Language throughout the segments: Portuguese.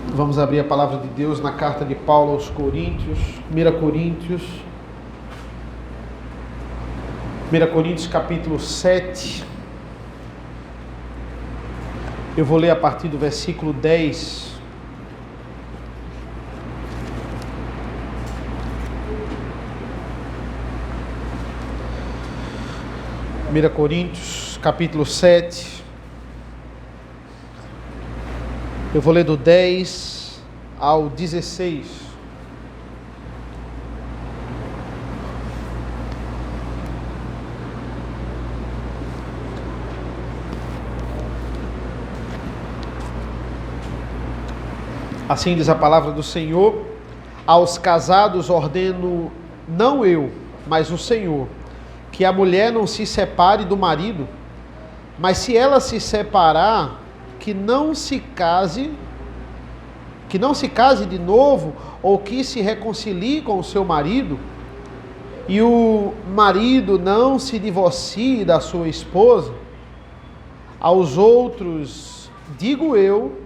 Vamos abrir a palavra de Deus na carta de Paulo aos Coríntios, 1 Coríntios capítulo 7. Eu vou ler a partir do versículo 10. Coríntios capítulo 7. Eu vou ler do 10 ao 16. Assim diz a palavra do Senhor: aos casados ordeno, não eu, mas o Senhor, que a mulher não se separe do marido, mas se ela se separar, que não se case de novo, ou que se reconcilie com o seu marido, e o marido não se divorcie da sua esposa. Aos outros digo eu,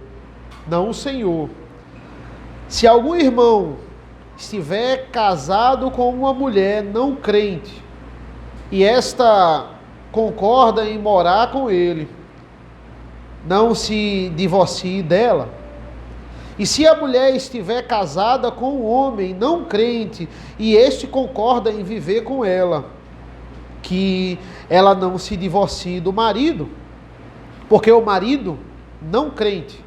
não o Senhor: se algum irmão estiver casado com uma mulher não crente, e esta concorda em morar com ele, não se divorcie dela. E se a mulher estiver casada com um homem não crente, e este concorda em viver com ela, que ela não se divorcie do marido, porque o marido não crente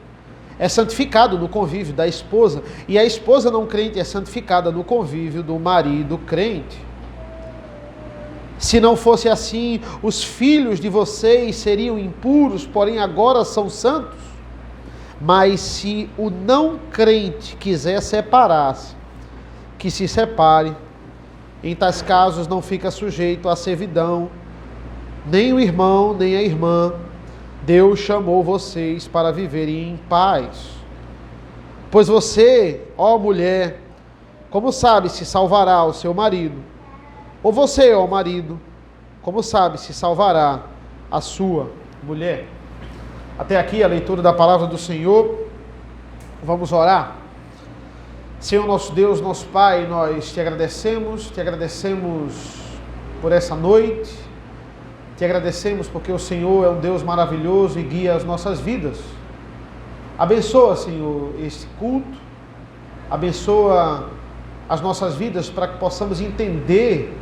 é santificado no convívio da esposa, e a esposa não crente é santificada no convívio do marido crente. Se não fosse assim, os filhos de vocês seriam impuros, porém agora são santos. Mas se o não crente quiser separar-se, que se separe. Em tais casos não fica sujeito à servidão, nem o irmão, nem a irmã. Deus chamou vocês para viverem em paz. Pois você, ó mulher, como sabe se salvará o seu marido? Ou você, ó marido, como sabe se salvará a sua mulher? Até aqui a leitura da palavra do Senhor. Vamos orar. Senhor nosso Deus, nosso Pai, nós te agradecemos por essa noite. Te agradecemos porque o Senhor é um Deus maravilhoso e guia as nossas vidas. Abençoa, Senhor, este culto. Abençoa as nossas vidas para que possamos entender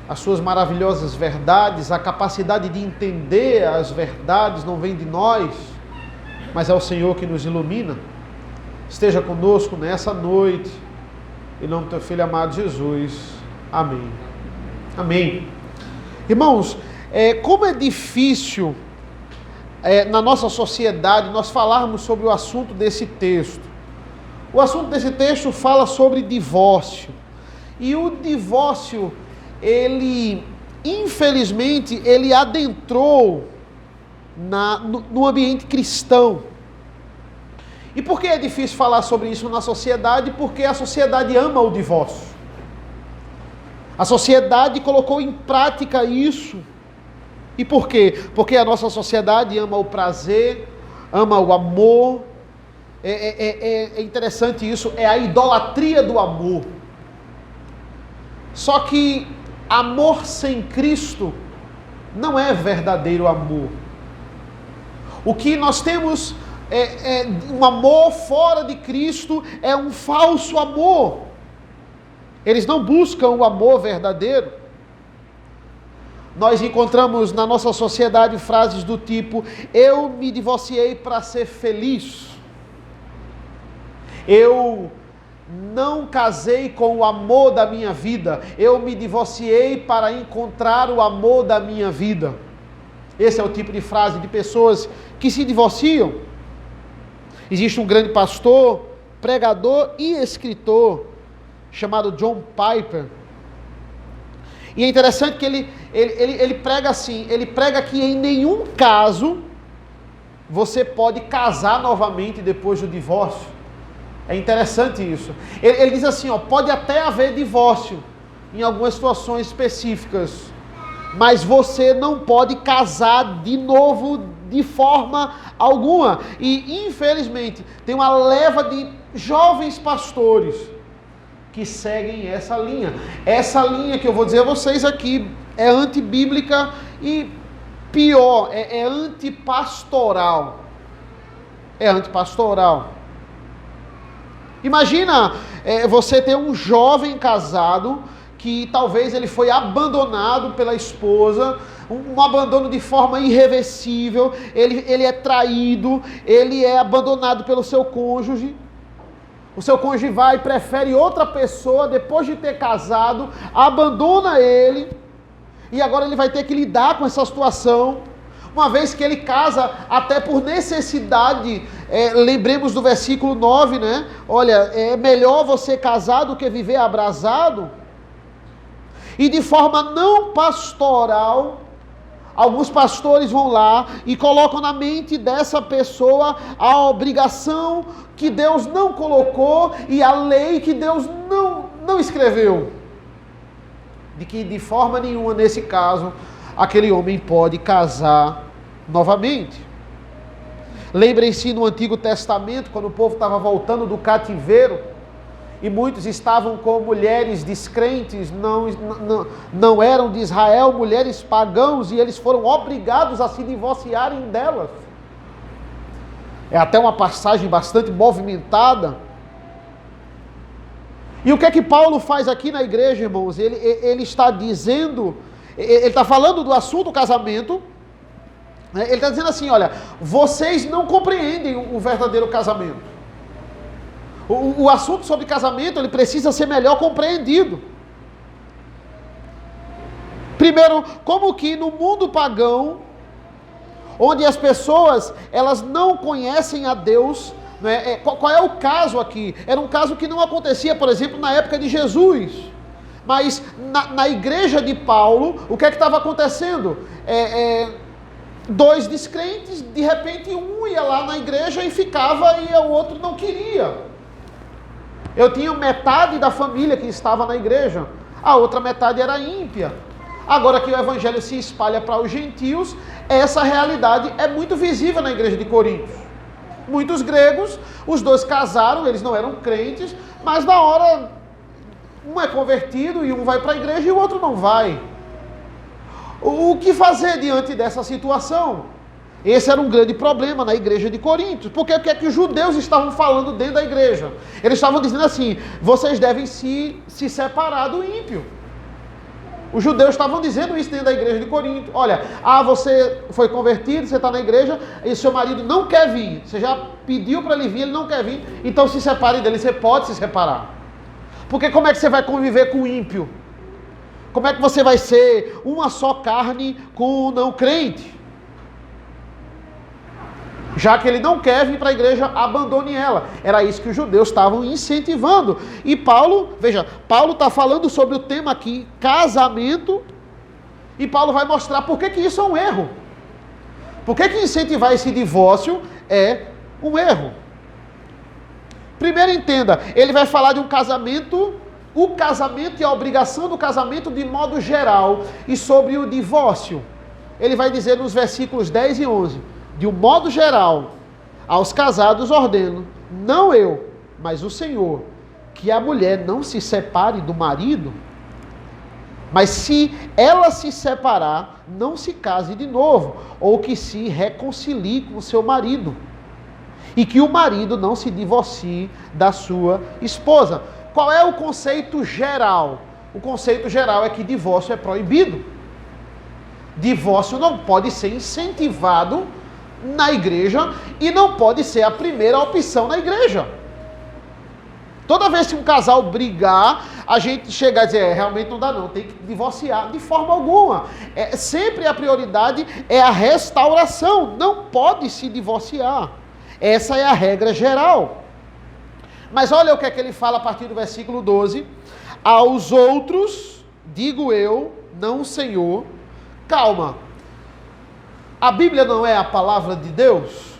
as suas maravilhosas verdades. A capacidade de entender as verdades não vem de nós, mas é o Senhor que nos ilumina. Esteja conosco nessa noite, em nome do teu Filho amado Jesus. Amém. Amém. Irmãos, como é difícil na nossa sociedade nós falarmos sobre o assunto desse texto. O assunto desse texto fala sobre divórcio. E o divórcio, infelizmente, ele adentrou no ambiente cristão. E por que é difícil falar sobre isso na sociedade? Porque a sociedade ama o divórcio. A sociedade colocou em prática isso. E por quê? Porque a nossa sociedade ama o prazer, ama o amor. É interessante isso, é a idolatria do amor. Só que amor sem Cristo não é verdadeiro amor. O que nós temos um amor fora de Cristo é um falso amor. Eles não buscam o amor verdadeiro. Nós encontramos na nossa sociedade frases do tipo: eu me divorciei para ser feliz. Eu não casei com o amor da minha vida. Eu me divorciei para encontrar o amor da minha vida. Esse é o tipo de frase de pessoas que se divorciam. Existe um grande pastor, pregador e escritor chamado John Piper. E é interessante que ele prega assim, ele prega que em nenhum caso você pode casar novamente depois do divórcio. É interessante isso. Ele diz assim, pode até haver divórcio em algumas situações específicas, mas você não pode casar de novo de forma alguma. E, infelizmente, tem uma leva de jovens pastores que seguem essa linha. Essa linha que eu vou dizer a vocês aqui é antibíblica e pior, é antipastoral. É antipastoral. Imagina você ter um jovem casado que talvez ele foi abandonado pela esposa, um abandono de forma irreversível, ele é traído, ele é abandonado pelo seu cônjuge. O seu cônjuge vai e prefere outra pessoa depois de ter casado, abandona ele, e agora ele vai ter que lidar com essa situação. Uma vez que ele casa até por necessidade, lembremos do versículo 9, né? Olha, é melhor você casar do que viver abrasado. E de forma não pastoral, alguns pastores vão lá e colocam na mente dessa pessoa a obrigação que Deus não colocou e a lei que Deus não escreveu. De que de forma nenhuma, nesse caso, aquele homem pode casar novamente. Lembrem-se no Antigo Testamento, quando o povo estava voltando do cativeiro, e muitos estavam com mulheres descrentes, não eram de Israel, mulheres pagãos, e eles foram obrigados a se divorciarem delas. É até uma passagem bastante movimentada. E o que é que Paulo faz aqui na igreja, irmãos? Ele está dizendo, ele está falando do assunto casamento, né? Ele está dizendo assim, olha, vocês não compreendem o verdadeiro casamento. O assunto sobre casamento, ele precisa ser melhor compreendido. Primeiro, como que no mundo pagão, onde as pessoas, elas não conhecem a Deus, né? Qual é o caso aqui? Era um caso que não acontecia, por exemplo, na época de Jesus. Mas na igreja de Paulo, o que é que estava acontecendo? Dois descrentes, de repente um ia lá na igreja e ficava, e o outro não queria. Eu tinha metade da família que estava na igreja, a outra metade era ímpia. Agora que o evangelho se espalha para os gentios, essa realidade é muito visível na igreja de Corinto. Muitos gregos, os dois casaram, eles não eram crentes, mas na hora, um é convertido e um vai para a igreja e o outro não vai. O que fazer diante dessa situação? Esse era um grande problema na igreja de Corinto, porque o que é que os judeus estavam falando dentro da igreja? Eles estavam dizendo assim, vocês devem se separar do ímpio. Os judeus estavam dizendo isso dentro da igreja de Corinto. Olha, você foi convertido, você está na igreja, e seu marido não quer vir. Você já pediu para ele vir, ele não quer vir, então se separe dele, você pode se separar. Porque como é que você vai conviver com o ímpio? Como é que você vai ser uma só carne com o não crente? Já que ele não quer vir para a igreja, abandone ela. Era isso que os judeus estavam incentivando. E Paulo, veja, Paulo está falando sobre o tema aqui, casamento, e Paulo vai mostrar por que isso é um erro. Por que incentivar esse divórcio é um erro? Primeiro entenda, ele vai falar de um casamento, o casamento e a obrigação do casamento de modo geral, e sobre o divórcio. Ele vai dizer nos versículos 10 e 11, de um modo geral, aos casados ordeno, não eu, mas o Senhor, que a mulher não se separe do marido, mas se ela se separar, não se case de novo, ou que se reconcilie com o seu marido, e que o marido não se divorcie da sua esposa. Qual é o conceito geral? O conceito geral é que divórcio é proibido. Divórcio não pode ser incentivado na igreja e não pode ser a primeira opção na igreja. Toda vez que um casal brigar, a gente chega a dizer, realmente não dá não, tem que divorciar. De forma alguma. Sempre a prioridade é a restauração, não pode se divorciar. Essa é a regra geral. Mas olha o que é que ele fala a partir do versículo 12. Aos outros, digo eu, não o Senhor. Calma. A Bíblia não é a palavra de Deus?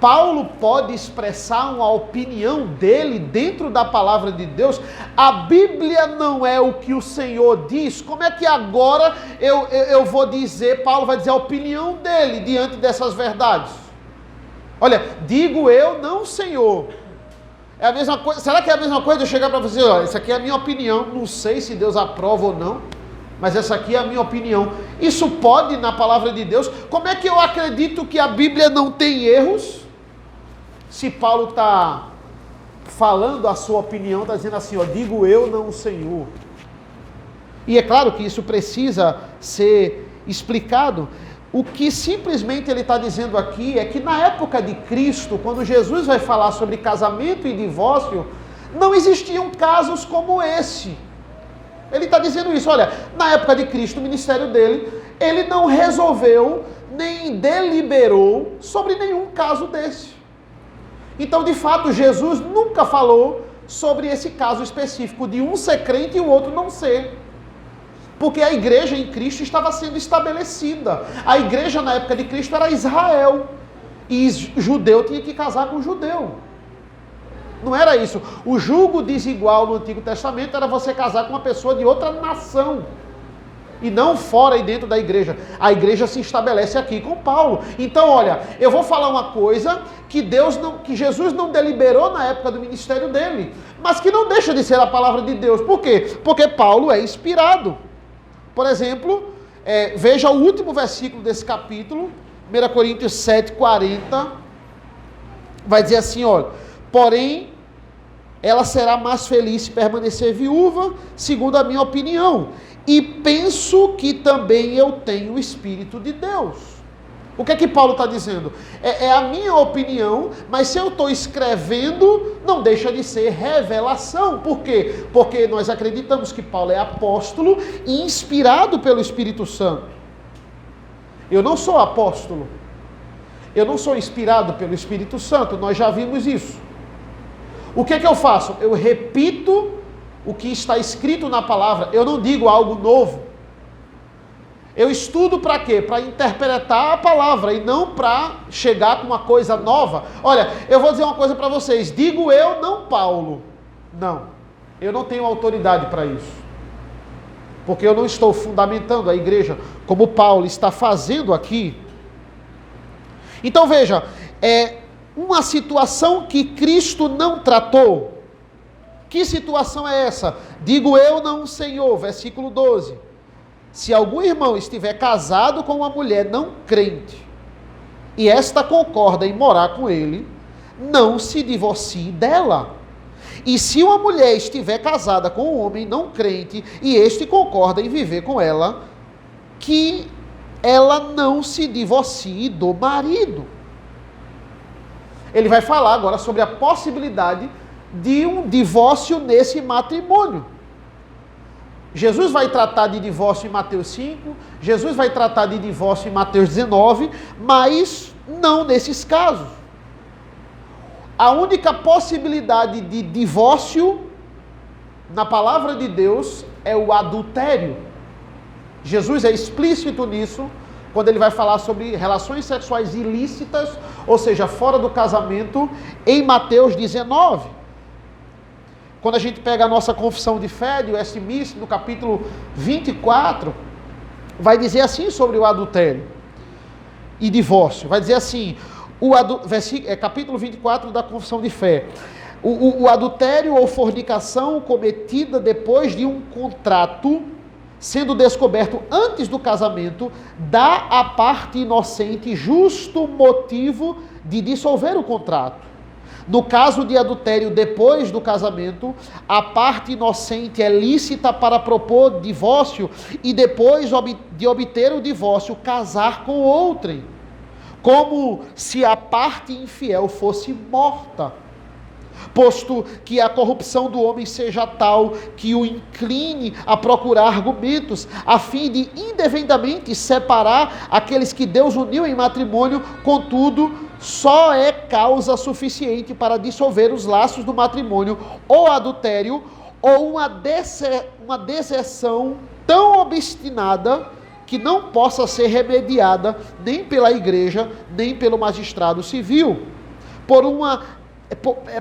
Paulo pode expressar uma opinião dele dentro da palavra de Deus. A Bíblia não é o que o Senhor diz. Como é que agora eu vou dizer, Paulo vai dizer a opinião dele diante dessas verdades? Olha, digo eu, não o Senhor. É a mesma coisa. Será que é a mesma coisa de eu chegar para você, olha, isso aqui é a minha opinião, não sei se Deus aprova ou não, mas essa aqui é a minha opinião. Isso pode na palavra de Deus? Como é que eu acredito que a Bíblia não tem erros? Se Paulo está falando a sua opinião, está dizendo assim, ó, digo eu, não o Senhor. E é claro que isso precisa ser explicado. O que simplesmente ele está dizendo aqui é que na época de Cristo, quando Jesus vai falar sobre casamento e divórcio, não existiam casos como esse. Ele está dizendo isso, olha, na época de Cristo, o ministério dele, ele não resolveu, nem deliberou sobre nenhum caso desse. Então, de fato, Jesus nunca falou sobre esse caso específico de um ser crente e o outro não ser. Porque a igreja em Cristo estava sendo estabelecida. A igreja na época de Cristo era Israel. E judeu tinha que casar com judeu. Não era isso. O jugo desigual no Antigo Testamento era você casar com uma pessoa de outra nação. E não fora e dentro da igreja. A igreja se estabelece aqui com Paulo. Então, olha, eu vou falar uma coisa que Jesus não deliberou na época do ministério dele, mas que não deixa de ser a palavra de Deus. Por quê? Porque Paulo é inspirado. Por exemplo, veja o último versículo desse capítulo, 1 Coríntios 7:40, vai dizer assim, olha, porém, ela será mais feliz se permanecer viúva, segundo a minha opinião. E penso que também eu tenho o Espírito de Deus. O que é que Paulo está dizendo? É a minha opinião, mas se eu estou escrevendo, não deixa de ser revelação. Por quê? Porque nós acreditamos que Paulo é apóstolo e inspirado pelo Espírito Santo. Eu não sou apóstolo. Eu não sou inspirado pelo Espírito Santo. Nós já vimos isso. O que é que eu faço? Eu repito o que está escrito na palavra. Eu não digo algo novo. Eu estudo para quê? Para interpretar a palavra e não para chegar com uma coisa nova. Olha, eu vou dizer uma coisa para vocês. Digo eu, não Paulo. Não. Eu não tenho autoridade para isso. Porque eu não estou fundamentando a igreja como Paulo está fazendo aqui. Então veja, uma situação que Cristo não tratou. Que situação é essa? Digo eu, não o Senhor, versículo 12. Se algum irmão estiver casado com uma mulher não crente, e esta concorda em morar com ele, não se divorcie dela. E se uma mulher estiver casada com um homem não crente, e este concorda em viver com ela, que ela não se divorcie do marido. Ele vai falar agora sobre a possibilidade de um divórcio nesse matrimônio. Jesus vai tratar de divórcio em Mateus 5, Jesus vai tratar de divórcio em Mateus 19, mas não nesses casos. A única possibilidade de divórcio na palavra de Deus é o adultério. Jesus é explícito nisso, quando ele vai falar sobre relações sexuais ilícitas, ou seja, fora do casamento, em Mateus 19. Quando a gente pega a nossa confissão de fé, de Westminster, no capítulo 24, vai dizer assim sobre o adultério e divórcio. Vai dizer assim, capítulo 24 da confissão de fé. O adultério ou fornicação cometida depois de um contrato, sendo descoberto antes do casamento, dá à parte inocente justo motivo de dissolver o contrato. No caso de adultério depois do casamento, a parte inocente é lícita para propor divórcio e depois de obter o divórcio, casar com outrem, como se a parte infiel fosse morta, posto que a corrupção do homem seja tal que o incline a procurar argumentos a fim de indevidamente separar aqueles que Deus uniu em matrimônio, contudo, só é causa suficiente para dissolver os laços do matrimônio, ou adultério, ou uma deserção tão obstinada que não possa ser remediada nem pela igreja, nem pelo magistrado civil.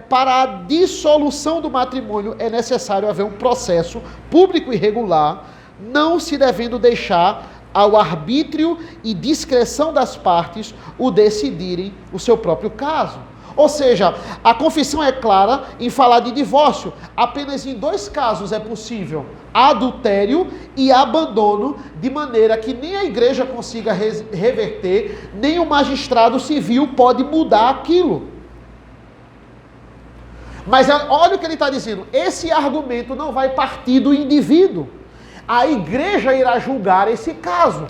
para a dissolução do matrimônio é necessário haver um processo público e regular, não se devendo deixar ao arbítrio e discrição das partes o decidirem o seu próprio caso. Ou seja, a confissão é clara em falar de divórcio. Apenas em 2 casos é possível: adultério e abandono, de maneira que nem a igreja consiga reverter, nem o magistrado civil pode mudar aquilo. Mas olha o que ele está dizendo: esse argumento não vai partir do indivíduo. A igreja irá julgar esse caso.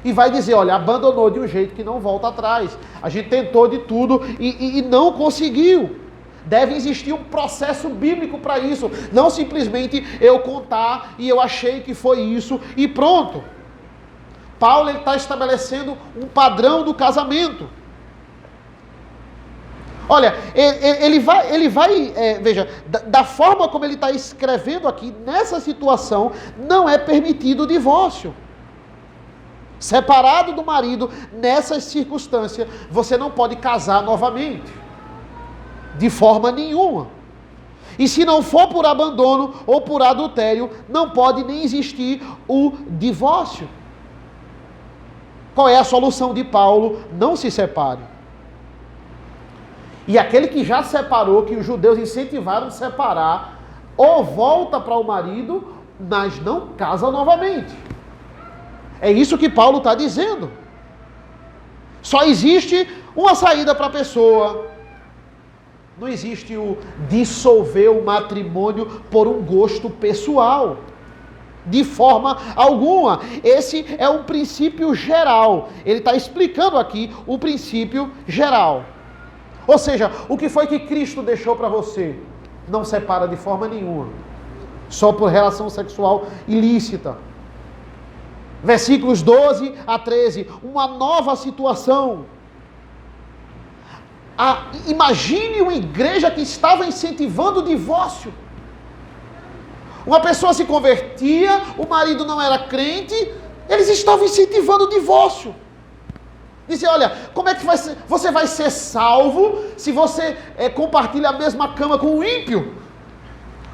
E vai dizer, olha, abandonou de um jeito que não volta atrás. A gente tentou de tudo e não conseguiu. Deve existir um processo bíblico para isso. Não simplesmente eu contar e eu achei que foi isso e pronto. Paulo está estabelecendo um padrão do casamento. Olha, veja, da forma como ele está escrevendo aqui, nessa situação, não é permitido o divórcio. Separado do marido, nessas circunstâncias, você não pode casar novamente. De forma nenhuma. E se não for por abandono ou por adultério, não pode nem existir o divórcio. Qual é a solução de Paulo? Não se separe. E aquele que já separou, que os judeus incentivaram a separar, ou volta para o marido, mas não casa novamente. É isso que Paulo está dizendo. Só existe uma saída para a pessoa. Não existe o dissolver o matrimônio por um gosto pessoal. De forma alguma. Esse é um princípio geral. Ele está explicando aqui o princípio geral. Ou seja, o que foi que Cristo deixou para você? Não separa de forma nenhuma. Só por relação sexual ilícita. Versículos 12 a 13. Uma nova situação. Imagine uma igreja que estava incentivando o divórcio. Uma pessoa se convertia, o marido não era crente, eles estavam incentivando o divórcio. Dizem, olha, como é que você vai ser salvo se você compartilha a mesma cama com o ímpio?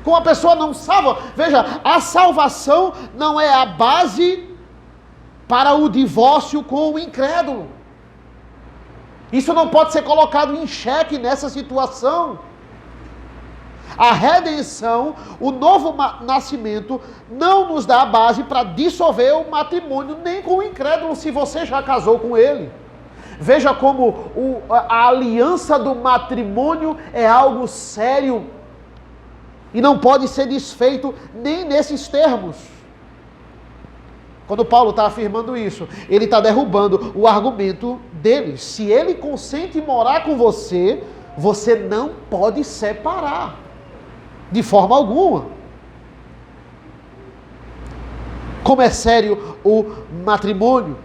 Com uma pessoa não salva? Veja, a salvação não é a base para o divórcio com o incrédulo. Isso não pode ser colocado em xeque nessa situação. A redenção, o novo nascimento, não nos dá a base para dissolver o matrimônio nem com o incrédulo se você já casou com ele. Veja como a aliança do matrimônio é algo sério e não pode ser desfeito nem nesses termos. Quando Paulo está afirmando isso, ele está derrubando o argumento deles. Se ele consente morar com você, você não pode separar. De forma alguma. Como é sério o matrimônio?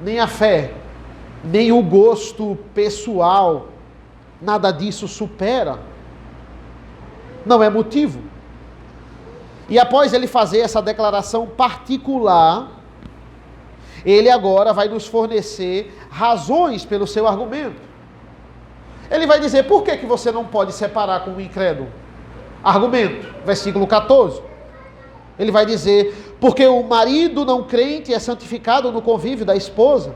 Nem a fé, nem o gosto pessoal, nada disso supera. Não é motivo. E após ele fazer essa declaração particular, ele agora vai nos fornecer razões pelo seu argumento. Ele vai dizer, por que você não pode separar com o incrédulo? Argumento, versículo 14. Ele vai dizer, porque o marido não crente é santificado no convívio da esposa,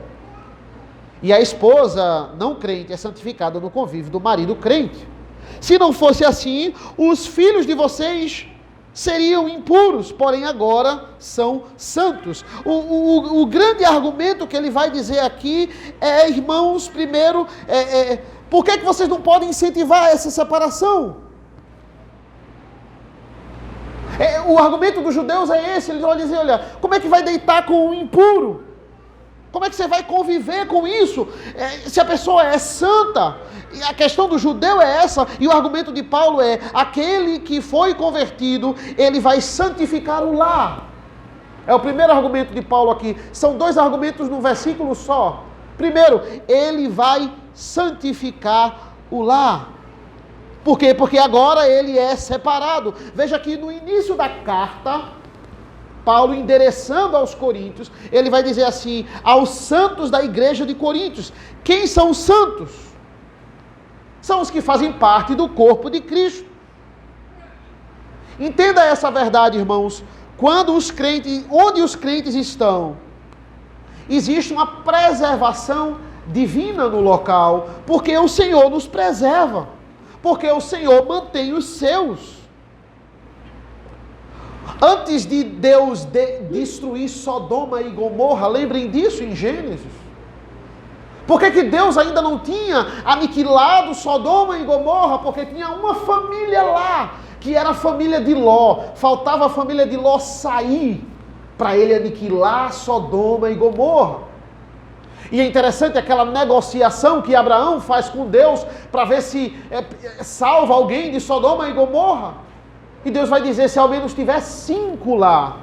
e a esposa não crente é santificada no convívio do marido crente. Se não fosse assim, os filhos de vocês seriam impuros, porém agora são santos. O grande argumento que ele vai dizer aqui é, irmãos, primeiro, por que vocês não podem incentivar essa separação? O argumento dos judeus é esse, eles vão dizer, olha, como é que vai deitar com o impuro? Como é que você vai conviver com isso? Se a pessoa é santa, e a questão do judeu é essa, e o argumento de Paulo é, aquele que foi convertido, ele vai santificar o lar. É o primeiro argumento de Paulo aqui. São 2 argumentos num versículo só. Primeiro, ele vai santificar o lar. Por quê? Porque agora ele é separado. Veja que no início da carta, Paulo, endereçando aos coríntios, ele vai dizer assim: aos santos da igreja de Coríntios. Quem são os santos? São os que fazem parte do corpo de Cristo. Entenda essa verdade, irmãos. Quando os crentes, onde os crentes estão, existe uma preservação divina no local, porque o Senhor nos preserva, porque o Senhor mantém os seus. Antes de Deus destruir Sodoma e Gomorra, lembrem disso em Gênesis. Por que Deus ainda não tinha aniquilado Sodoma e Gomorra? Porque tinha uma família lá, que era a família de Ló. Faltava a família de Ló sair para ele aniquilar Sodoma e Gomorra. E é interessante aquela negociação que Abraão faz com Deus para ver se salva alguém de Sodoma e Gomorra. E Deus vai dizer: se ao menos tiver 5 lá,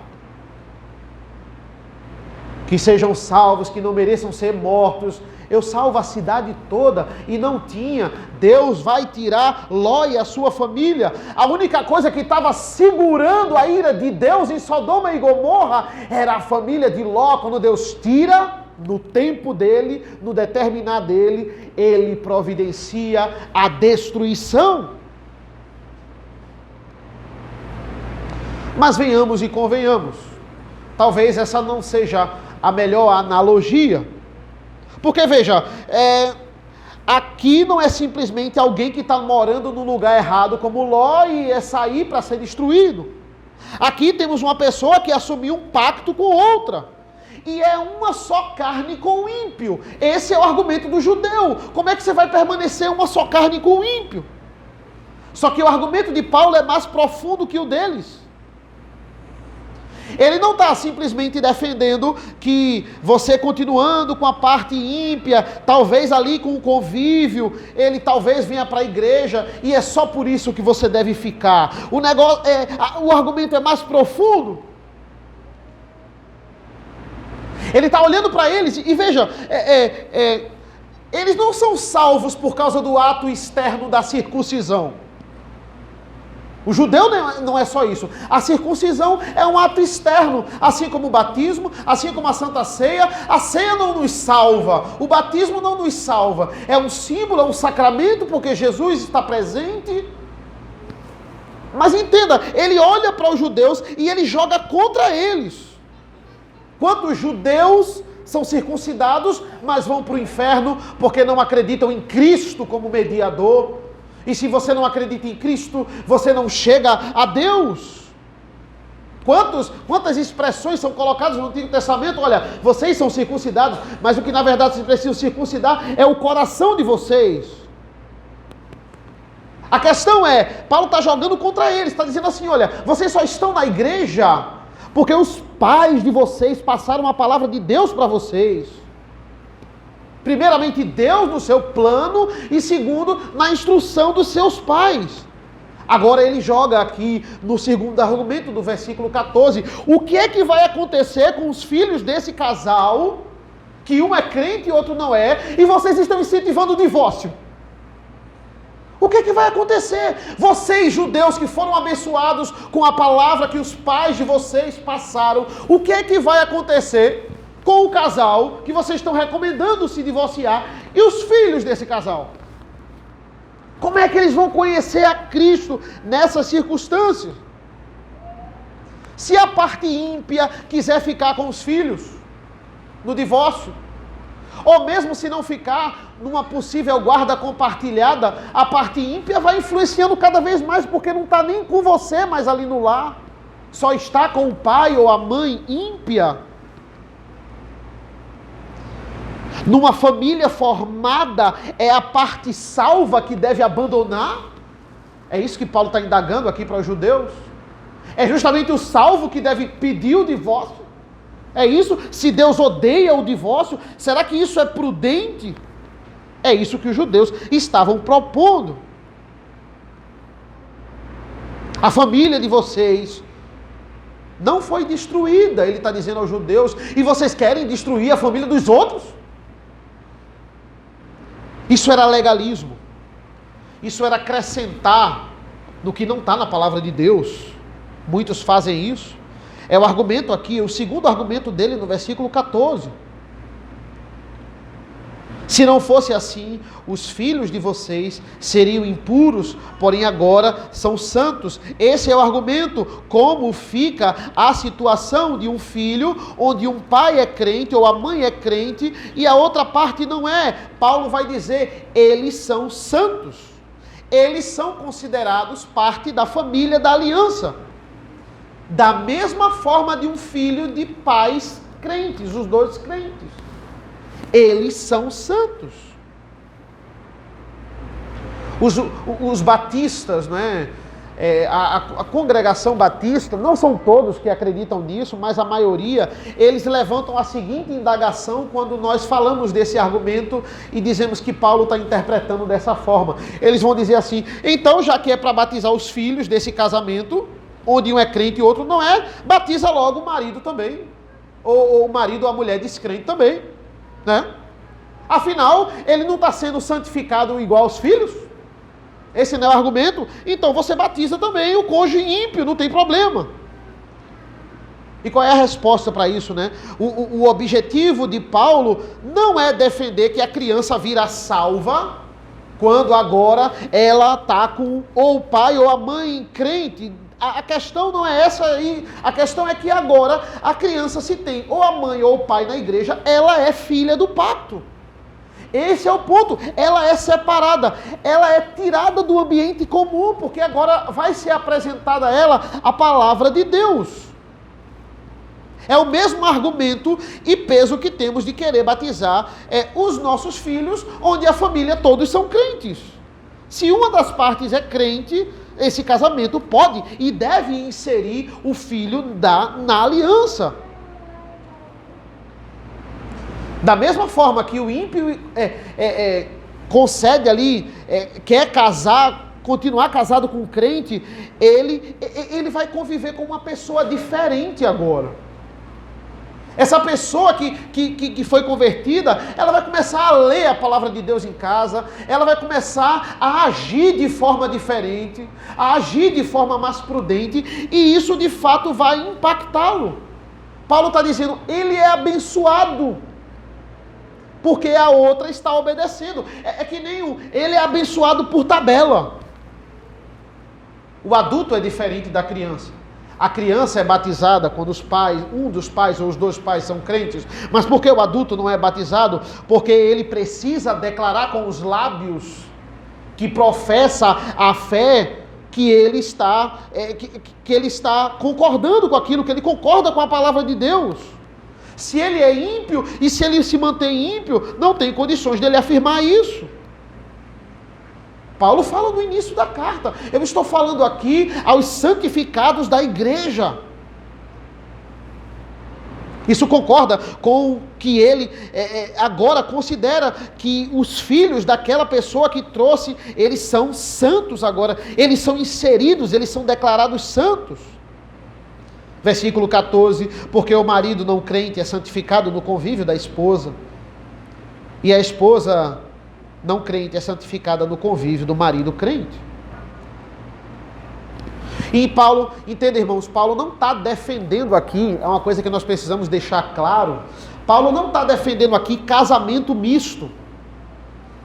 que sejam salvos, que não mereçam ser mortos, eu salvo a cidade toda. E não tinha. Deus vai tirar Ló e a sua família. A única coisa que estava segurando a ira de Deus em Sodoma e Gomorra era a família de Ló. Quando Deus tira, no tempo dele, no determinar dele, ele providencia a destruição. Mas venhamos e convenhamos, talvez essa não seja a melhor analogia. Porque veja, aqui não é simplesmente alguém que está morando no lugar errado como Ló e é sair para ser destruído. Aqui temos uma pessoa que assumiu um pacto com outra. E é uma só carne com o ímpio. Esse é o argumento do judeu. Como é que você vai permanecer uma só carne com o ímpio? Só que o argumento de Paulo é mais profundo que o deles. Ele não está simplesmente defendendo que você continuando com a parte ímpia, talvez ali com o convívio, ele talvez venha para a igreja e é só por isso que você deve ficar. O argumento é mais profundo. Ele está olhando para eles e veja, eles não são salvos por causa do ato externo da circuncisão. O judeu não é só isso. A circuncisão é um ato externo, assim como o batismo, assim como a Santa Ceia. A ceia não nos salva, o batismo não nos salva. É um símbolo, é um sacramento, porque Jesus está presente. Mas entenda, ele olha para os judeus e ele joga contra eles. Quantos judeus são circuncidados, mas vão para o inferno porque não acreditam em Cristo como mediador? E se você não acredita em Cristo, você não chega a Deus. Quantas expressões são colocadas no Antigo Testamento? Olha, vocês são circuncidados, mas o que na verdade vocês precisam circuncidar é o coração de vocês. A questão é, Paulo está jogando contra eles, está dizendo assim: olha, vocês só estão na igreja porque os pais de vocês passaram a palavra de Deus para vocês. Primeiramente, Deus no seu plano, e segundo, na instrução dos seus pais. Agora ele joga aqui no segundo argumento do versículo 14. O que é que vai acontecer com os filhos desse casal, que um é crente e outro não é, e vocês estão incentivando o divórcio? O que é que vai acontecer? Vocês, judeus que foram abençoados com a palavra que os pais de vocês passaram, o que é que vai acontecer com o casal que vocês estão recomendando se divorciar e os filhos desse casal? Como é que eles vão conhecer a Cristo nessas circunstâncias? Se a parte ímpia quiser ficar com os filhos no divórcio, ou mesmo se não ficar numa possível guarda compartilhada, a parte ímpia vai influenciando cada vez mais, porque não está nem com você mais ali no lar, só está com o pai ou a mãe ímpia. Numa família formada, é a parte salva que deve abandonar? É isso que Paulo está indagando aqui para os judeus? É justamente o salvo que deve pedir o divórcio? É isso? Se Deus odeia o divórcio, será que isso é prudente? É isso que os judeus estavam propondo. A família de vocês não foi destruída, ele está dizendo aos judeus, e vocês querem destruir a família dos outros? Isso era legalismo. Isso era acrescentar no que não está na palavra de Deus. Muitos fazem isso. É o argumento aqui, o segundo argumento dele no versículo 14. Se não fosse assim, os filhos de vocês seriam impuros, porém agora são santos. Esse é o argumento. Como fica a situação de um filho onde um pai é crente ou a mãe é crente e a outra parte não é? Paulo vai dizer, eles são santos. Eles são considerados parte da família da aliança. Da mesma forma de um filho de pais crentes, os dois crentes. Eles são santos. Os batistas, né? A congregação batista, não são todos que acreditam nisso, mas a maioria, eles levantam a seguinte indagação quando nós falamos desse argumento e dizemos que Paulo está interpretando dessa forma. Eles vão dizer assim, então já que é para batizar os filhos desse casamento, onde um é crente e outro não é, batiza logo o marido também, ou o marido ou a mulher descrente também. Né? Afinal, ele não está sendo santificado igual aos filhos? Esse não é o argumento? Então você batiza também o cônjuge ímpio, não tem problema. E qual é a resposta para isso, né? O objetivo de Paulo não é defender que a criança vira salva quando agora ela está com ou o pai ou a mãe crente. A questão não é essa aí, a questão é que agora a criança, se tem ou a mãe ou o pai na igreja, ela é filha do pacto. Esse é o ponto, ela é separada, ela é tirada do ambiente comum, porque agora vai ser apresentada a ela a palavra de Deus. É o mesmo argumento e peso que temos de querer batizar os nossos filhos, onde a família todos são crentes. Se uma das partes é crente, esse casamento pode e deve inserir o filho na aliança. Da mesma forma que o ímpio concede ali, quer casar, continuar casado com um crente, ele vai conviver com uma pessoa diferente agora. Essa pessoa que foi convertida, ela vai começar a ler a palavra de Deus em casa, ela vai começar a agir de forma diferente, a agir de forma mais prudente, e isso de fato vai impactá-lo. Paulo está dizendo, ele é abençoado, porque a outra está obedecendo. É que nem ele é abençoado por tabela. O adulto é diferente da criança. A criança é batizada quando um dos pais ou os dois pais são crentes. Mas por que o adulto não é batizado? Porque ele precisa declarar com os lábios que professa a fé que ele está, que ele está concordando com aquilo, que ele concorda com a palavra de Deus. Se ele é ímpio e se ele se mantém ímpio, não tem condições dele afirmar isso. Paulo fala no início da carta. Eu estou falando aqui aos santificados da igreja. Isso concorda com que ele agora considera que os filhos daquela pessoa que trouxe, eles são santos agora. Eles são inseridos, eles são declarados santos. Versículo 14, porque o marido não crente é santificado no convívio da esposa, e a esposa não crente é santificada no convívio do marido crente. E Paulo, entenda irmãos, Paulo não está defendendo aqui, é uma coisa que nós precisamos deixar claro, Paulo não está defendendo aqui casamento misto.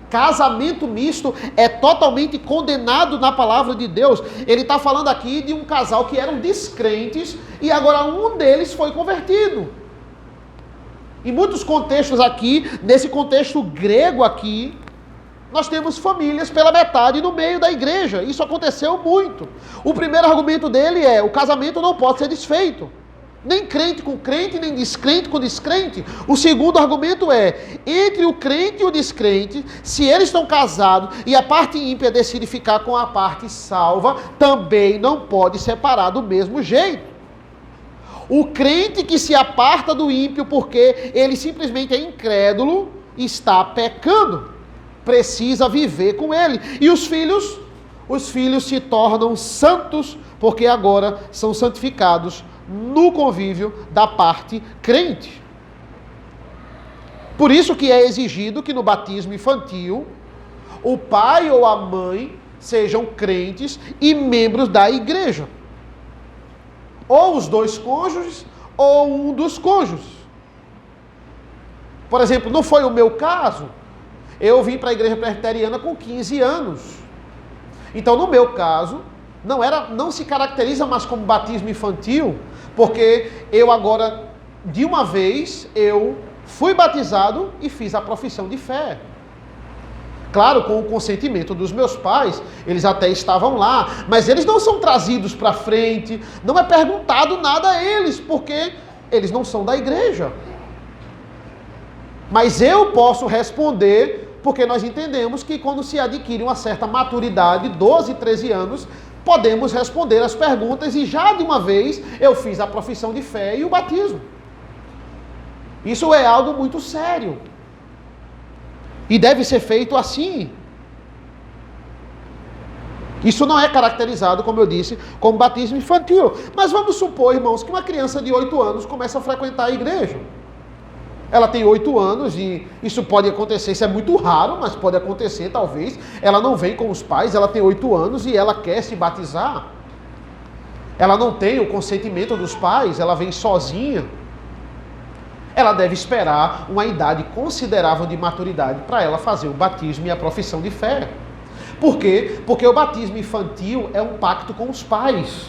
Casamento misto é totalmente condenado na palavra de Deus. Ele está falando aqui de um casal que eram descrentes e agora um deles foi convertido. Em muitos contextos aqui, nesse contexto grego aqui, nós temos famílias pela metade no meio da igreja. Isso aconteceu muito. O primeiro argumento dele é: o casamento não pode ser desfeito. Nem crente com crente, nem descrente com descrente. O segundo argumento é: entre o crente e o descrente, se eles estão casados e a parte ímpia decide ficar com a parte salva, também não pode separar do mesmo jeito. O crente que se aparta do ímpio porque ele simplesmente é incrédulo, está pecando, precisa viver com ele. E os filhos se tornam santos porque agora são santificados no convívio da parte crente. Por isso que é exigido que no batismo infantil o pai ou a mãe sejam crentes e membros da igreja. ou os dois cônjuges, ou um dos cônjuges. Por exemplo, não foi o meu caso, eu vim para a igreja presbiteriana com 15 anos. Então, no meu caso, não se caracteriza mais como batismo infantil, porque eu agora, de uma vez, eu fui batizado e fiz a profissão de fé. Claro, com o consentimento dos meus pais, eles até estavam lá, mas eles não são trazidos para frente, não é perguntado nada a eles, porque eles não são da igreja. Mas eu posso responder, porque nós entendemos que quando se adquire uma certa maturidade, 12, 13 anos, podemos responder as perguntas e já de uma vez eu fiz a profissão de fé e o batismo. Isso é algo muito sério. E deve ser feito assim. Isso não é caracterizado, como eu disse, como batismo infantil. Mas vamos supor, irmãos, que uma criança de 8 anos começa a frequentar a igreja. Ela tem 8 anos e isso pode acontecer, isso é muito raro, mas pode acontecer talvez. Ela não vem com os pais, ela tem 8 anos e ela quer se batizar. Ela não tem o consentimento dos pais, ela vem sozinha. Ela deve esperar uma idade considerável de maturidade para ela fazer o batismo e a profissão de fé. Por quê? Porque o batismo infantil é um pacto com os pais.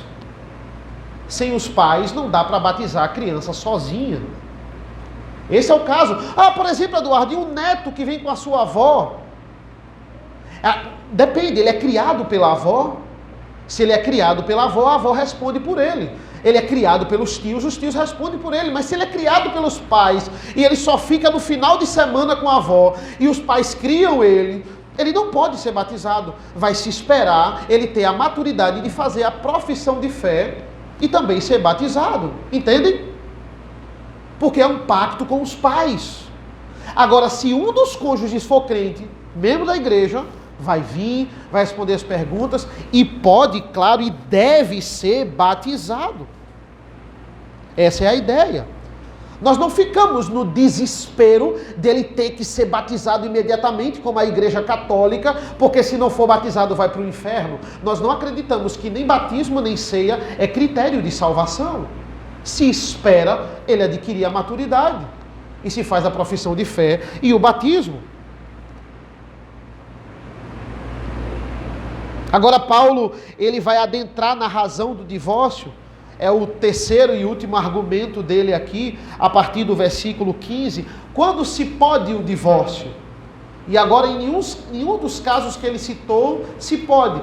Sem os pais não dá para batizar a criança sozinha. Esse é o caso. Por exemplo, Eduardo, e um neto que vem com a sua avó? Depende, ele é criado pela avó? Se ele é criado pela avó, a avó responde por ele. Ele é criado pelos tios, os tios respondem por ele. Mas se ele é criado pelos pais e ele só fica no final de semana com a avó e os pais criam ele não pode ser batizado. Vai se esperar ele ter a maturidade de fazer a profissão de fé e também ser batizado. Entendem? Porque é um pacto com os pais. Agora, se um dos cônjuges for crente, membro da igreja, vai vir, vai responder as perguntas e pode, claro, e deve ser batizado. Essa é a ideia. Nós não ficamos no desespero dele ter que ser batizado imediatamente, como a igreja católica, porque se não for batizado vai para o inferno. Nós não acreditamos que nem batismo nem ceia é critério de salvação. Se espera ele adquirir a maturidade e se faz a profissão de fé e o batismo. Agora Paulo, ele vai adentrar na razão do divórcio. É o terceiro e último argumento dele aqui, a partir do versículo 15. Quando se pode o divórcio? E agora em nenhum dos casos que ele citou, se pode,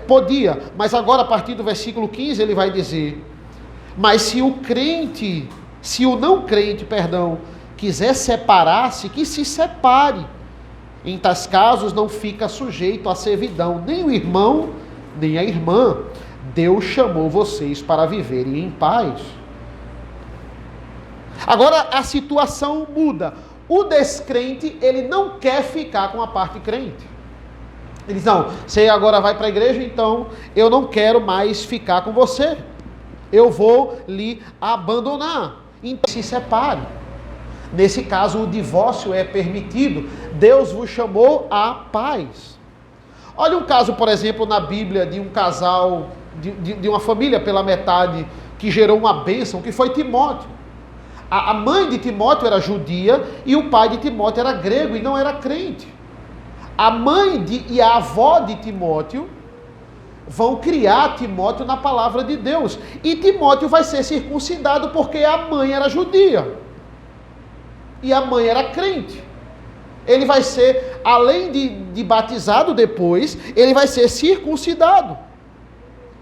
podia. Mas agora a partir do versículo 15 ele vai dizer: mas se o não crente, quiser separar-se, que se separe. Em tais casos não fica sujeito à servidão, nem o irmão, nem a irmã. Deus chamou vocês para viverem em paz. Agora a situação muda. O descrente, ele não quer ficar com a parte crente. Ele diz: não, você agora vai para a igreja, então eu não quero mais ficar com você. Eu vou lhe abandonar. Então se separe. Nesse caso, o divórcio é permitido. Deus vos chamou à paz. Olha um caso, por exemplo, na Bíblia, de um casal, de uma família pela metade, que gerou uma bênção, que foi Timóteo. A mãe de Timóteo era judia e o pai de Timóteo era grego e não era crente. A mãe e a avó de Timóteo vão criar Timóteo na palavra de Deus. E Timóteo vai ser circuncidado porque a mãe era judia. E a mãe era crente. Ele vai ser, além de batizado depois, ele vai ser circuncidado.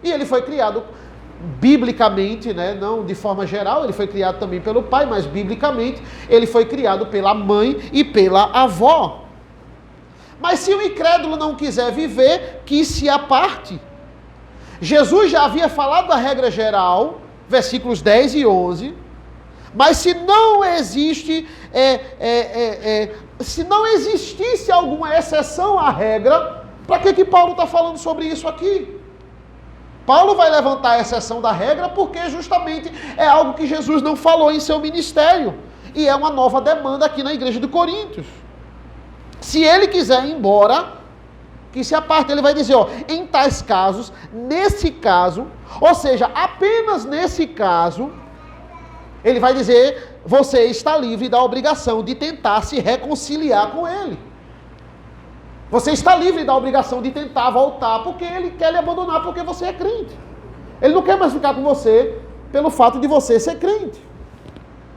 E ele foi criado biblicamente, né? Não de forma geral, ele foi criado também pelo pai, mas biblicamente ele foi criado pela mãe e pela avó. Mas se o incrédulo não quiser viver, que se aparte. Jesus já havia falado da regra geral, versículos 10 e 11, mas se não existe, se não existisse alguma exceção à regra, para que Paulo está falando sobre isso aqui? Paulo vai levantar a exceção da regra porque justamente é algo que Jesus não falou em seu ministério, e é uma nova demanda aqui na igreja de Coríntios. Se ele quiser ir embora, que se aparte. Ele vai dizer, ó, em tais casos, nesse caso, ou seja, apenas nesse caso, ele vai dizer, você está livre da obrigação de tentar se reconciliar com ele. Você está livre da obrigação de tentar voltar, porque ele quer lhe abandonar, porque você é crente. Ele não quer mais ficar com você pelo fato de você ser crente.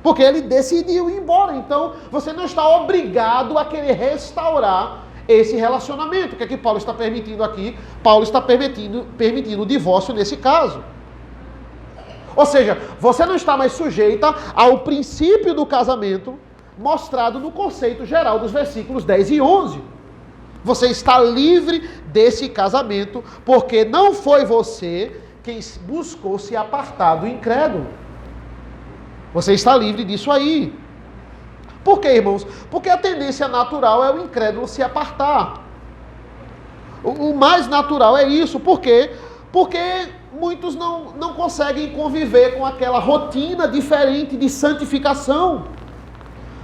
Porque ele decidiu ir embora. Então, você não está obrigado a querer restaurar esse relacionamento. O que é que Paulo está permitindo aqui? Paulo está permitindo o divórcio nesse caso. Ou seja, você não está mais sujeita ao princípio do casamento mostrado no conceito geral dos versículos 10 e 11. Você está livre desse casamento, porque não foi você quem buscou se apartar do incrédulo. Você está livre disso aí. Por quê, irmãos? Porque a tendência natural é o incrédulo se apartar. O mais natural é isso. Por quê? Porque muitos não conseguem conviver com aquela rotina diferente de santificação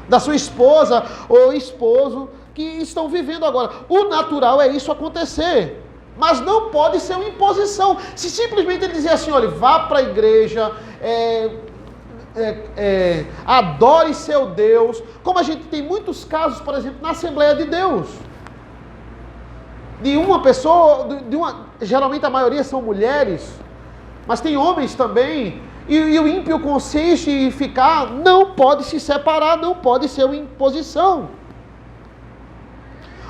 da sua esposa ou esposo que estão vivendo agora. O natural é isso acontecer. Mas não pode ser uma imposição. Se simplesmente ele dizer assim, olha, vá para a igreja, adore seu Deus, como a gente tem muitos casos, por exemplo, na Assembleia de Deus, de uma pessoa, geralmente a maioria são mulheres, mas tem homens também, e o ímpio consiste em ficar, não pode se separar, não pode ser uma imposição.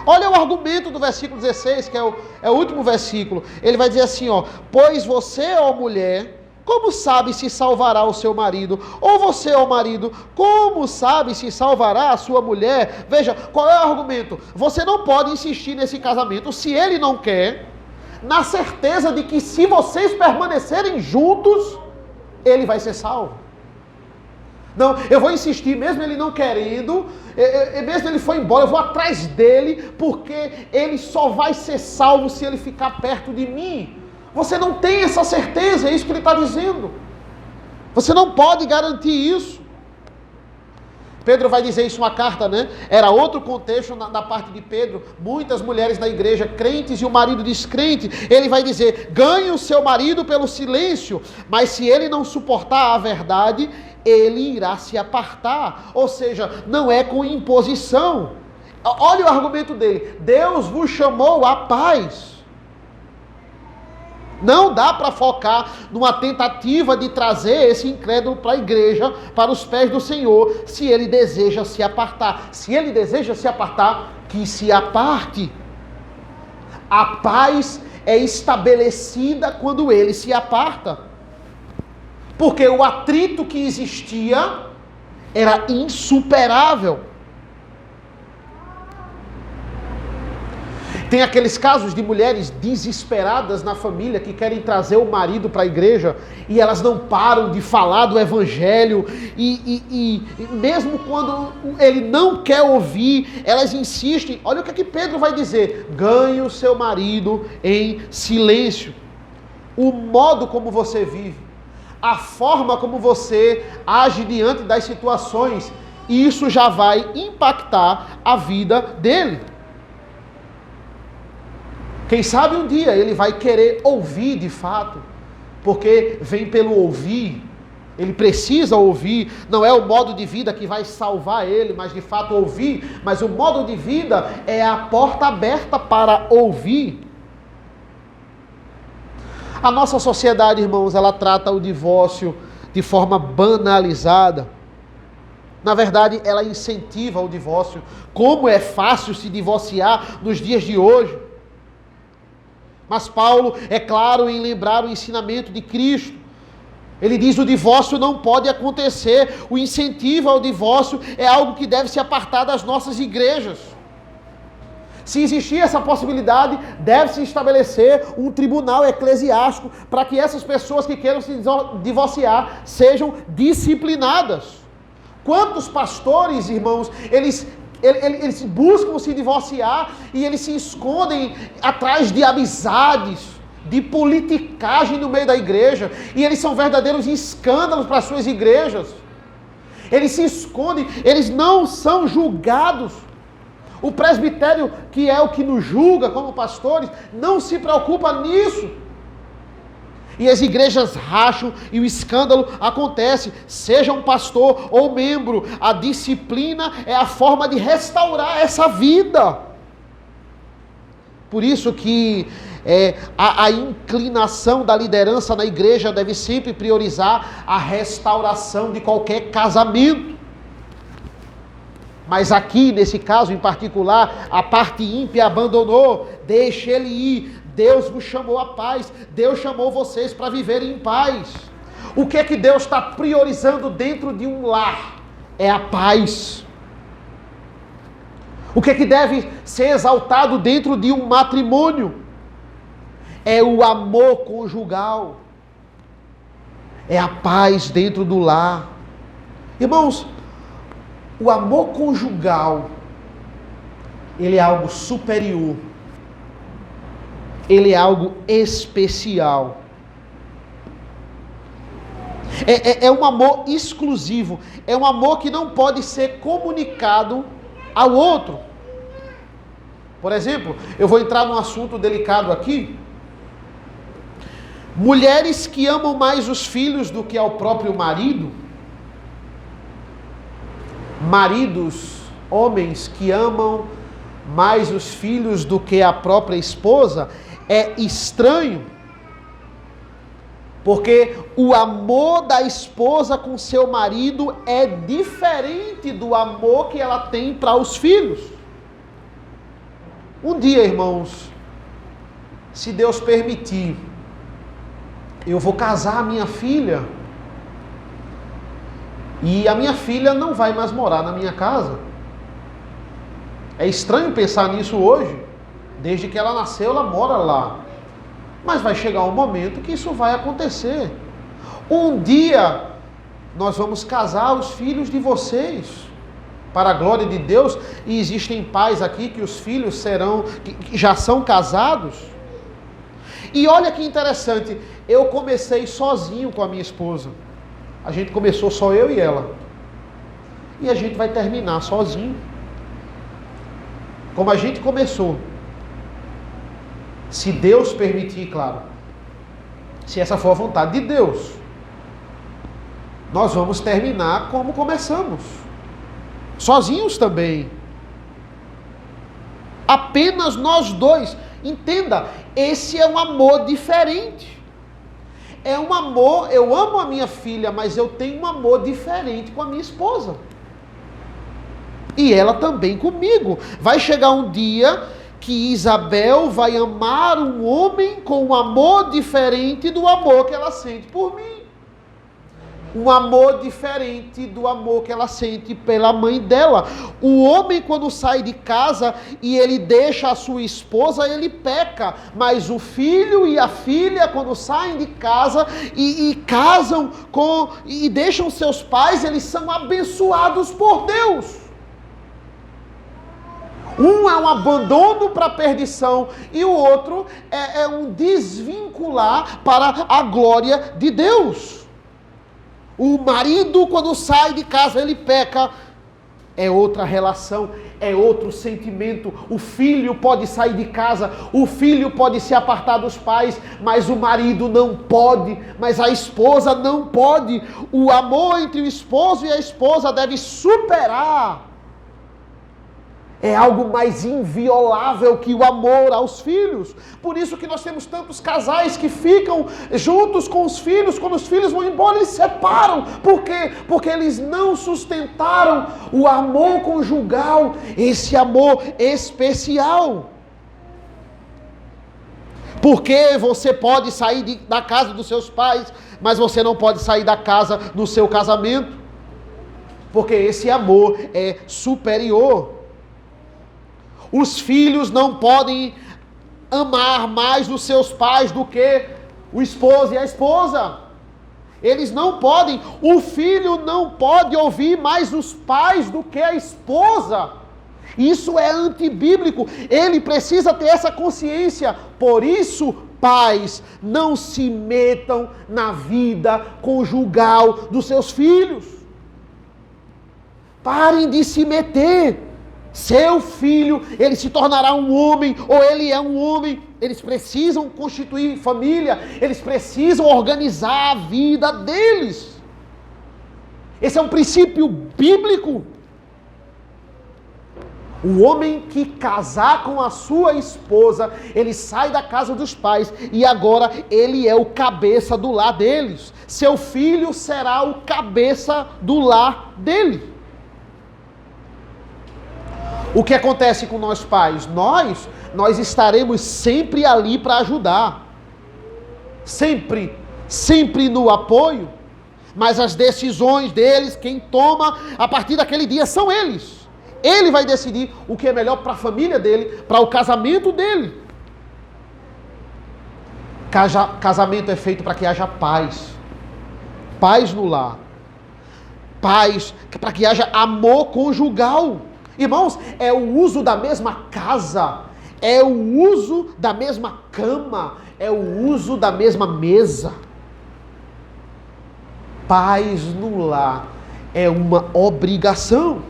Olha o argumento do versículo 16, que é o último versículo. Ele vai dizer assim, ó, pois você, ó mulher, como sabe se salvará o seu marido? Ou você, ó marido, como sabe se salvará a sua mulher? Veja, qual é o argumento? Você não pode insistir nesse casamento se ele não quer, na certeza de que se vocês permanecerem juntos, ele vai ser salvo. Não, eu vou insistir, mesmo ele não querendo, mesmo ele for embora, eu vou atrás dele, porque ele só vai ser salvo se ele ficar perto de mim. Você não tem essa certeza, é isso que ele está dizendo. Você não pode garantir isso. Pedro vai dizer isso em uma carta, né? Era outro contexto da parte de Pedro. Muitas mulheres da igreja, crentes e o marido descrente. Ele vai dizer, ganhe o seu marido pelo silêncio, mas se ele não suportar a verdade, ele irá se apartar. Ou seja, não é com imposição. Olha o argumento dele. Deus vos chamou à paz. Não dá para focar numa tentativa de trazer esse incrédulo para a igreja, para os pés do Senhor, se ele deseja se apartar. Se ele deseja se apartar, que se aparte. A paz é estabelecida quando ele se aparta. Porque o atrito que existia era insuperável. Tem aqueles casos de mulheres desesperadas na família que querem trazer o marido para a igreja e elas não param de falar do evangelho e mesmo quando ele não quer ouvir, elas insistem. Olha o que Pedro vai dizer: ganhe o seu marido em silêncio. O modo como você vive, a forma como você age diante das situações, isso já vai impactar a vida dele. Quem sabe um dia ele vai querer ouvir de fato, porque vem pelo ouvir, ele precisa ouvir, não é o modo de vida que vai salvar ele, mas de fato ouvir, mas o modo de vida é a porta aberta para ouvir. A nossa sociedade, irmãos, ela trata o divórcio de forma banalizada. Na verdade, ela incentiva o divórcio. Como é fácil se divorciar nos dias de hoje. Mas Paulo é claro em lembrar o ensinamento de Cristo. Ele diz que o divórcio não pode acontecer. O incentivo ao divórcio é algo que deve se apartar das nossas igrejas. Se existir essa possibilidade, deve-se estabelecer um tribunal eclesiástico para que essas pessoas que queiram se divorciar sejam disciplinadas. Quantos pastores, irmãos, eles buscam se divorciar e eles se escondem atrás de amizades, de politicagem no meio da igreja, e eles são verdadeiros escândalos para as suas igrejas. Eles se escondem, eles não são julgados. O presbitério, que é o que nos julga como pastores, não se preocupa nisso. E as igrejas racham e o escândalo acontece. Seja um pastor ou membro, a disciplina é a forma de restaurar essa vida. Por isso que a inclinação da liderança na igreja deve sempre priorizar a restauração de qualquer casamento. Mas aqui, nesse caso em particular, a parte ímpia abandonou. Deixe ele ir. Deus vos chamou a paz. Deus chamou vocês para viverem em paz. O que é que Deus está priorizando dentro de um lar? É a paz. O que é que deve ser exaltado dentro de um matrimônio? É o amor conjugal. É a paz dentro do lar. Irmãos, o amor conjugal, ele é algo superior. Ele é algo especial. É um amor exclusivo. É um amor que não pode ser comunicado ao outro. Por exemplo, eu vou entrar num assunto delicado aqui. Mulheres que amam mais os filhos do que ao próprio marido. Maridos, homens que amam mais os filhos do que a própria esposa, é estranho. Porque o amor da esposa com seu marido é diferente do amor que ela tem para os filhos. Um dia, irmãos, se Deus permitir, eu vou casar a minha filha. E a minha filha não vai mais morar na minha casa. É estranho pensar nisso hoje. Desde que ela nasceu, ela mora lá. Mas vai chegar um momento que isso vai acontecer. Um dia, nós vamos casar os filhos de vocês, para a glória de Deus. E existem pais aqui que os filhos que já são casados. E olha que interessante, eu comecei sozinho com a minha esposa. A gente começou só eu e ela. E a gente vai terminar sozinho. Como a gente começou. Se Deus permitir, claro. Se essa for a vontade de Deus. Nós vamos terminar como começamos. Sozinhos também. Apenas nós dois. Entenda, esse é um amor diferente. É um amor, eu amo a minha filha, mas eu tenho um amor diferente com a minha esposa. E ela também comigo. Vai chegar um dia que Isabel vai amar um homem com um amor diferente do amor que ela sente por mim. Um amor diferente do amor que ela sente pela mãe dela. O homem, quando sai de casa e ele deixa a sua esposa, ele peca. Mas o filho e a filha, quando saem de casa e casam e deixam seus pais, eles são abençoados por Deus. Um é um abandono para a perdição e o outro é um desvincular para a glória de Deus. O marido, quando sai de casa, ele peca. É outra relação, é outro sentimento. O filho pode sair de casa, o filho pode se apartar dos pais, mas o marido não pode, mas a esposa não pode. O amor entre o esposo e a esposa deve superar. É algo mais inviolável que o amor aos filhos. Por isso que nós temos tantos casais que ficam juntos com os filhos. Quando os filhos vão embora, eles se separam. Por quê? Porque eles não sustentaram o amor conjugal, esse amor especial. Porque você pode sair da casa dos seus pais, mas você não pode sair da casa no seu casamento. Porque esse amor é superior. Os filhos não podem amar mais os seus pais do que o esposo e a esposa. Eles não podem. O filho não pode ouvir mais os pais do que a esposa. Isso é antibíblico. Ele precisa ter essa consciência. Por isso, pais, não se metam na vida conjugal dos seus filhos. Parem de se meter. Seu filho, ele se tornará um homem, ou ele é um homem. Eles precisam constituir família, eles precisam organizar a vida deles. Esse é um princípio bíblico. O homem que casar com a sua esposa, ele sai da casa dos pais e agora ele é o cabeça do lar deles. Seu filho será o cabeça do lar dele. O que acontece com nós pais? Nós estaremos sempre ali para ajudar. Sempre no apoio. Mas as decisões deles, quem toma a partir daquele dia são eles. Ele vai decidir o que é melhor para a família dele, para o casamento dele. Casamento é feito para que haja paz. Paz no lar. Paz, para que haja amor conjugal. Irmãos, é o uso da mesma casa, é o uso da mesma cama, é o uso da mesma mesa. Paz no lar é uma obrigação.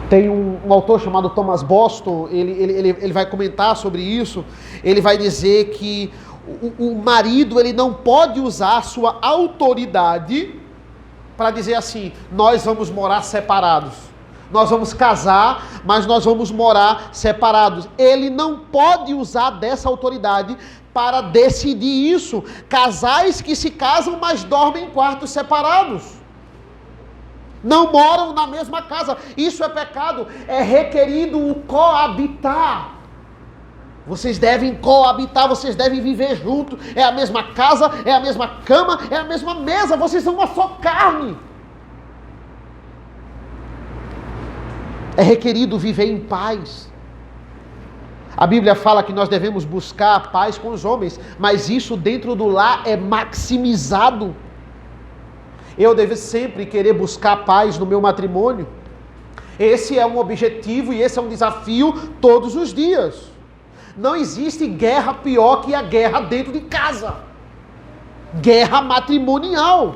Tem um autor chamado Thomas Boston, ele vai comentar sobre isso. Ele vai dizer que o marido ele não pode usar a sua autoridade para dizer assim: nós vamos morar separados. Nós vamos casar, mas nós vamos morar separados. Ele não pode usar dessa autoridade para decidir isso. Casais que se casam, mas dormem em quartos separados. Não moram na mesma casa. Isso é pecado. É requerido o coabitar. Vocês devem coabitar, vocês devem viver juntos. É a mesma casa, é a mesma cama, é a mesma mesa. Vocês são uma só carne. É requerido viver em paz. A Bíblia fala que nós devemos buscar a paz com os homens, mas isso dentro do lar é maximizado. Eu devo sempre querer buscar paz no meu matrimônio. Esse é um objetivo e esse é um desafio todos os dias. Não existe guerra pior que a guerra dentro de casa. Guerra matrimonial.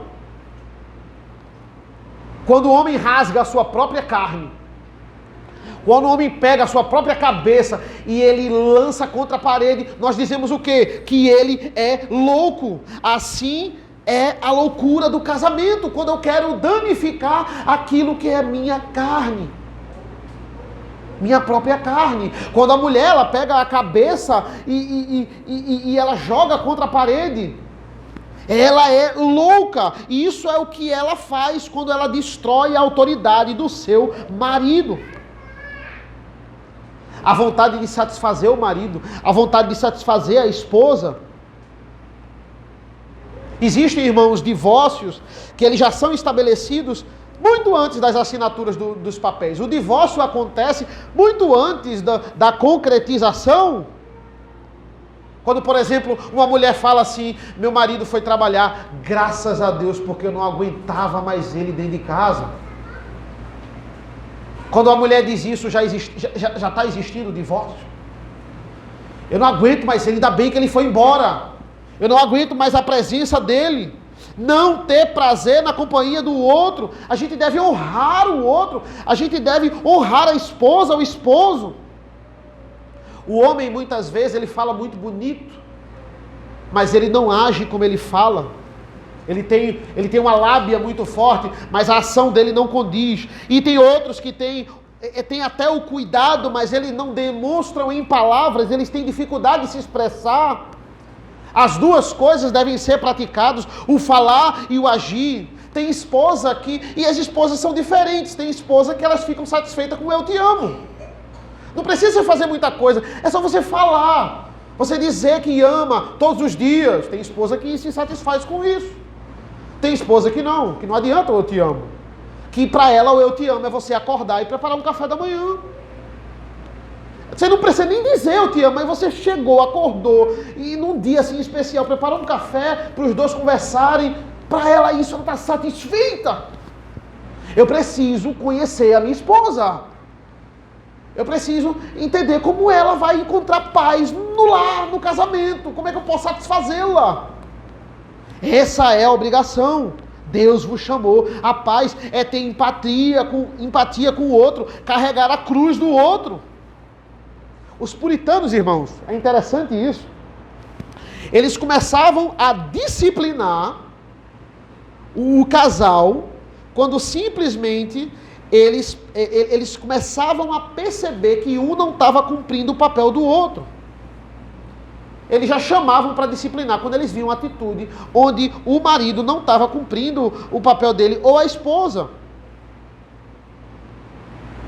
Quando o homem rasga a sua própria carne, quando o homem pega a sua própria cabeça e ele lança contra a parede, nós dizemos o quê? Que ele é louco. Assim é a loucura do casamento, quando eu quero danificar aquilo que é minha carne. Minha própria carne. Quando a mulher ela pega a cabeça e ela joga contra a parede, ela é louca. E isso é o que ela faz quando ela destrói a autoridade do seu marido. A vontade de satisfazer o marido, a vontade de satisfazer a esposa. Existem, irmãos, divórcios que eles já são estabelecidos muito antes das assinaturas dos papéis. O divórcio acontece muito antes da concretização. Quando, por exemplo, uma mulher fala assim: meu marido foi trabalhar, graças a Deus, porque eu não aguentava mais ele dentro de casa. Quando a mulher diz isso, já está existindo o divórcio. Eu não aguento mais ele, ainda bem que ele foi embora. Eu não aguento mais a presença dele. Não ter prazer na companhia do outro. A gente deve honrar o outro. A gente deve honrar a esposa, o esposo. O homem, muitas vezes, ele fala muito bonito, mas ele não age como ele fala. Ele tem uma lábia muito forte, mas a ação dele não condiz. E tem outros que têm até o cuidado, mas eles não demonstram em palavras, eles têm dificuldade de se expressar. As duas coisas devem ser praticadas, o falar e o agir. Tem esposa e as esposas são diferentes. Tem esposa que elas ficam satisfeitas com eu te amo. Não precisa fazer muita coisa, é só você falar. Você dizer que ama todos os dias. Tem esposa que se satisfaz com isso. Tem esposa que não adianta o eu te amo. Que para ela o eu te amo é você acordar e preparar um café da manhã. Você não precisa nem dizer eu te amo, mas você chegou, acordou, e num dia assim especial, preparou um café para os dois conversarem, para ela isso, ela está satisfeita. Eu preciso conhecer a minha esposa. Eu preciso entender como ela vai encontrar paz no lar, no casamento, como é que eu posso satisfazê-la. Essa é a obrigação Deus vos chamou. A paz é ter empatia com o outro, carregar a cruz do outro. Os puritanos, irmãos, é interessante isso. Eles começavam a disciplinar o casal quando simplesmente eles começavam a perceber que um não estava cumprindo o papel do outro. Eles já chamavam para disciplinar quando eles viam uma atitude onde o marido não estava cumprindo o papel dele, ou a esposa.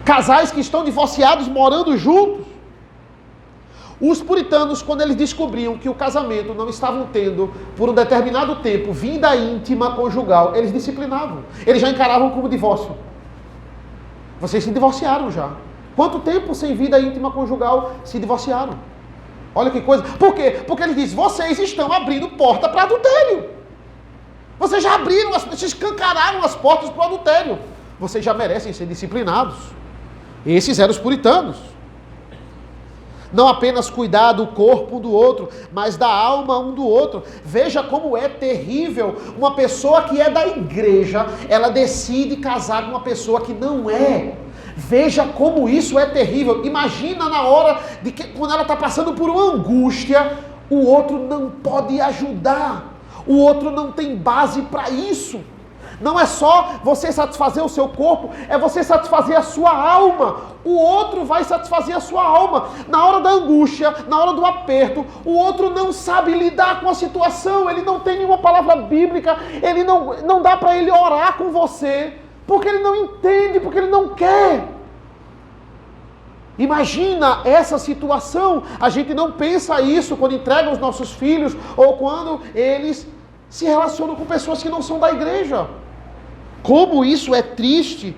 Casais que estão divorciados, morando juntos. Os puritanos, quando eles descobriam que o casamento não estavam tendo, por um determinado tempo, vida íntima conjugal, eles disciplinavam. Eles já encaravam como divórcio. Vocês se divorciaram já. Quanto tempo sem vida íntima conjugal se divorciaram? Olha que coisa. Por quê? Porque ele diz, vocês estão abrindo porta para adultério. Vocês já abriram, vocês escancararam as portas para o adultério. Vocês já merecem ser disciplinados. Esses eram os puritanos. Não apenas cuidar do corpo um do outro, mas da alma um do outro. Veja como é terrível uma pessoa que é da igreja, ela decide casar com uma pessoa que não é. Veja como isso é terrível. Imagina na hora de que, quando ela está passando por uma angústia, o outro não pode ajudar. O outro não tem base para isso. Não é só você satisfazer o seu corpo, é você satisfazer a sua alma. O outro vai satisfazer a sua alma. Na hora da angústia, na hora do aperto, o outro não sabe lidar com a situação, ele não tem nenhuma palavra bíblica, ele não dá para ele orar com você, porque ele não entende, porque ele não quer. Imagina essa situação. A gente não pensa isso quando entrega os nossos filhos ou quando eles se relacionam com pessoas que não são da igreja. Como isso é triste.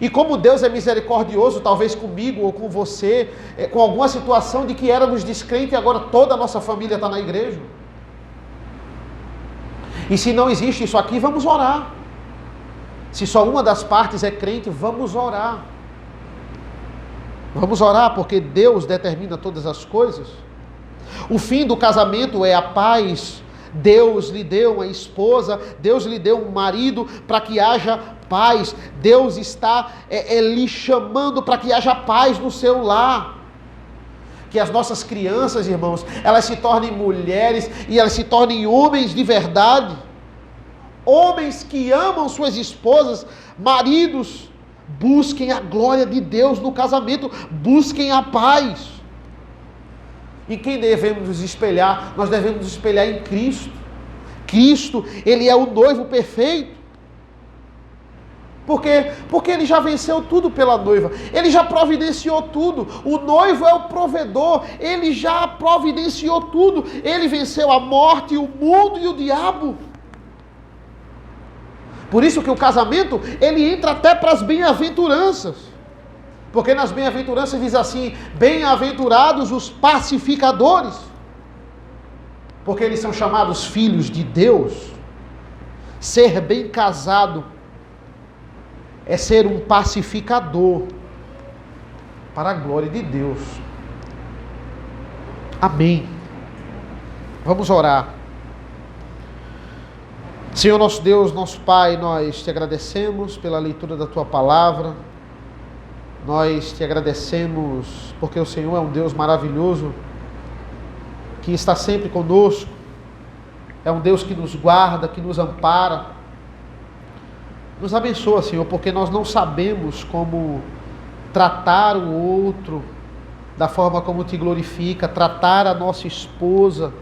E como Deus é misericordioso, talvez comigo ou com você, com alguma situação de que éramos descrentes e agora toda a nossa família está na igreja. E se não existe isso aqui, vamos orar. Se só uma das partes é crente, vamos orar. Vamos orar porque Deus determina todas as coisas. O fim do casamento é a paz. Deus lhe deu uma esposa, Deus lhe deu um marido para que haja paz. Deus está lhe chamando para que haja paz no seu lar. Que as nossas crianças, irmãos, elas se tornem mulheres e elas se tornem homens de verdade. Homens que amam suas esposas, maridos, busquem a glória de Deus no casamento, busquem a paz. E quem devemos nos espelhar? Nós devemos nos espelhar em Cristo. Cristo, Ele é o noivo perfeito. Por quê? Porque Ele já venceu tudo pela noiva. Ele já providenciou tudo. O noivo é o provedor. Ele já providenciou tudo. Ele venceu a morte, o mundo e o diabo. Por isso que o casamento, ele entra até para as bem-aventuranças. Porque nas bem-aventuranças diz assim, bem-aventurados os pacificadores, porque eles são chamados filhos de Deus. Ser bem casado é ser um pacificador para a glória de Deus. Amém. Vamos orar. Senhor nosso Deus, nosso Pai, nós te agradecemos pela leitura da Tua Palavra. Nós te agradecemos porque o Senhor é um Deus maravilhoso, que está sempre conosco. É um Deus que nos guarda, que nos ampara. Nos abençoa, Senhor, porque nós não sabemos como tratar o outro da forma como te glorifica, tratar a nossa esposa,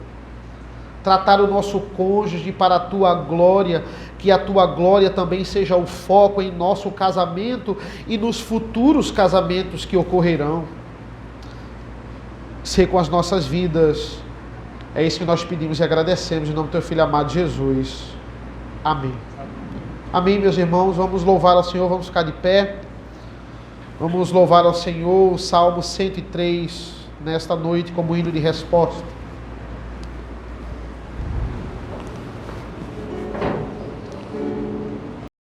tratar o nosso cônjuge para a Tua glória, que a Tua glória também seja o foco em nosso casamento e nos futuros casamentos que ocorrerão. Ser com as nossas vidas, é isso que nós pedimos e agradecemos em nome do Teu Filho amado Jesus. Amém. Amém, meus irmãos, vamos louvar ao Senhor, vamos ficar de pé. Vamos louvar ao Senhor o Salmo 103 nesta noite como hino de resposta.